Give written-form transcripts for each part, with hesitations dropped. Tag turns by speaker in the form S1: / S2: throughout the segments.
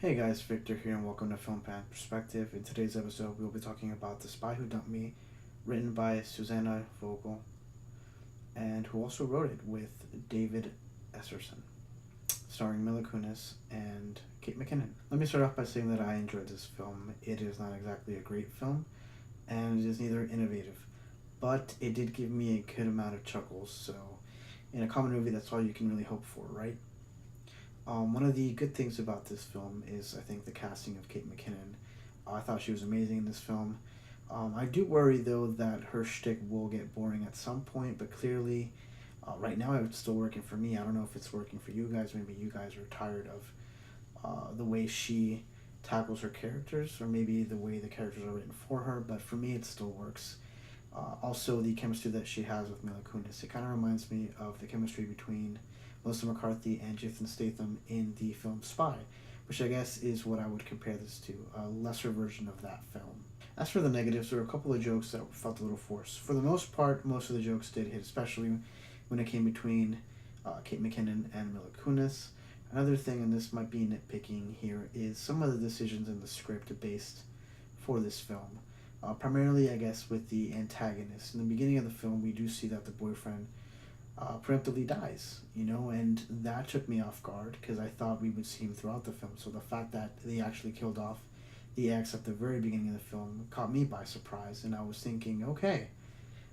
S1: Hey guys, Victor here, and welcome to Film Pan Perspective. In today's episode, we'll be talking about The Spy Who Dumped Me, written by Susanna Vogel, and who also wrote it with David Esserson, starring Mila Kunis and Kate McKinnon. Let me start off by saying that I enjoyed this film. It is not exactly a great film, and it is neither innovative, but it did give me a good amount of chuckles, so in a comedy movie, that's all you can really hope for, right? One of the good things about this film is, I think, the casting of Kate McKinnon. I thought she was amazing in this film. I do worry, though, that her shtick will get boring at some point, but clearly, right now, it's still working for me. I don't know if it's working for you guys. Maybe you guys are tired of the way she tackles her characters, or maybe the way the characters are written for her, but for me, it still works. Also, the chemistry that she has with Mila Kunis, it kind of reminds me of the chemistry between Melissa McCarthy and Jason Statham in the film Spy, which I guess is what I would compare this to, a lesser version of that film. As for the negatives, there were a couple of jokes that felt a little forced. For the most part, most of the jokes did hit, especially when it came between Kate McKinnon and Mila Kunis. Another thing, and this might be nitpicking here, is some of the decisions in the script based for this film. Primarily, I guess, with the antagonist. In the beginning of the film, we do see that the boyfriend preemptively dies, and that took me off guard because I thought we would see him throughout the film. So the fact that they actually killed off the ex at the very beginning of the film caught me by surprise, and I was thinking, okay,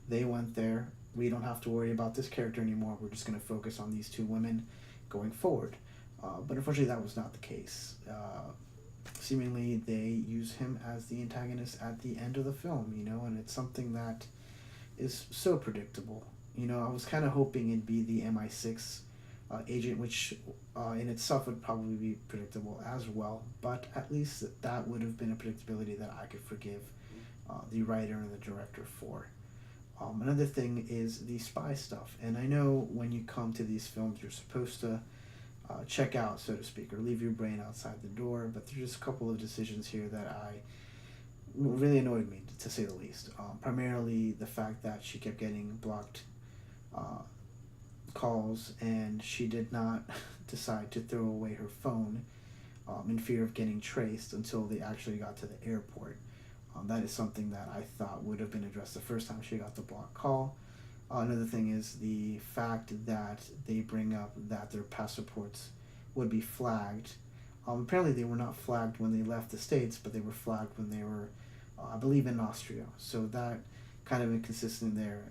S1: they went there. We don't have to worry about this character anymore. We're just going to focus on these two women going forward. But unfortunately, that was not the case. Seemingly, they use him as the antagonist at the end of the film, and it's something that is so predictable. I was kind of hoping it'd be the MI6 agent, which in itself would probably be predictable as well, but at least that would have been a predictability that I could forgive the writer and the director for. Another thing is the spy stuff, and I know when you come to these films, you're supposed to check out, so to speak, or leave your brain outside the door, but there's just a couple of decisions here that I really annoyed me, to say the least. Primarily the fact that she kept getting blocked calls, and she did not decide to throw away her phone in fear of getting traced until they actually got to the airport. That is something that I thought would have been addressed the first time she got the block call. Another thing is the fact that they bring up that their passports would be flagged. Apparently, they were not flagged when they left the States, but they were flagged when they were, I believe, in Austria. So that kind of inconsistent there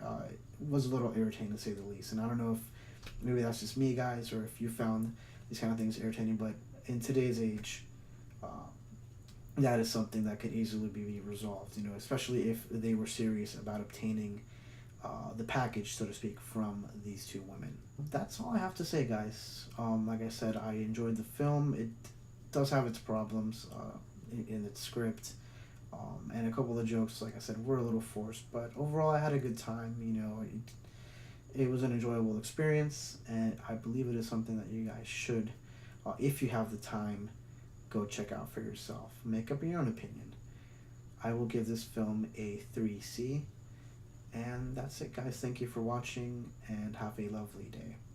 S1: was a little irritating, to say the least. And I don't know if maybe that's just me, guys, or if you found these kind of things irritating, but in today's age, that is something that could easily be resolved, especially if they were serious about obtaining the package, so to speak, from these two women. That's all I have to say, guys. Like I said, I enjoyed the film. It does have its problems in its script, and a couple of jokes, like I said, were a little forced. But overall, I had a good time. It was an enjoyable experience, and I believe it is something that you guys should, if you have the time, go check out for yourself. Make up your own opinion. I will give this film a 3C. And that's it, guys. Thank you for watching, and have a lovely day.